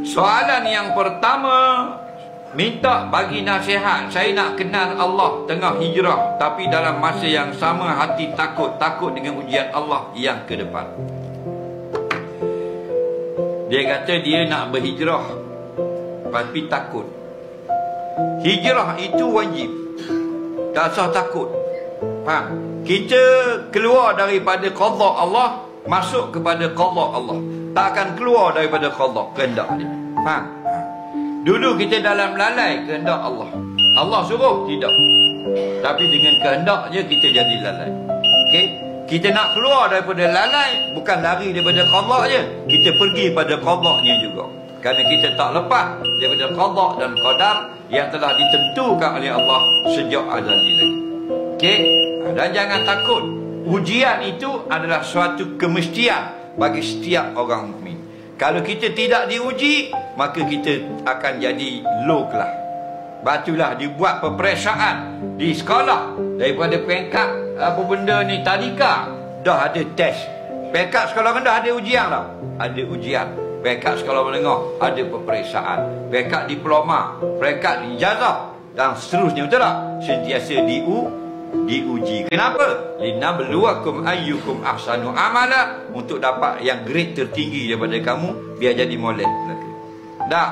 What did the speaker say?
Soalan yang pertama, minta bagi nasihat. Saya nak kenal Allah tengah hijrah, tapi dalam masa yang sama hati takut dengan ujian Allah yang ke depan. Dia kata dia nak berhijrah, tapi takut. Hijrah itu wajib, tak usah takut. Faham? Kita keluar daripada qada Allah, masuk kepada qada Allah. Tak akan keluar daripada qada, kehendak dia. Faham? Dulu kita dalam lalai kehendak Allah. Allah suruh, tidak. Tapi dengan kehendaknya kita jadi lalai. Okey? Kita nak keluar daripada lalai, bukan lari daripada qada je. Kita pergi pada qadanya juga. Kerana kita tak lepas daripada qada dan qadar yang telah ditentukan oleh Allah sejak azali lagi. Okey? Dan jangan takut. Ujian itu adalah suatu kemestian bagi setiap orang mukmin. Kalau kita tidak diuji, maka kita akan jadi low class. Batulah dibuat peperiksaan di sekolah daripada peringkat apa benda ni, tadika, dah ada test. Peringkat sekolah rendah ada ujian tau. Ada ujian. Peringkat sekolah menengah ada peperiksaan. Peringkat diploma, peringkat ijazah dan seterusnya, betul tak? Sentiasa diuji. Kenapa? Linabluwakum ayyukum ahsanu amala, untuk dapat yang grade tertinggi daripada kamu, biar jadi molek. Tak.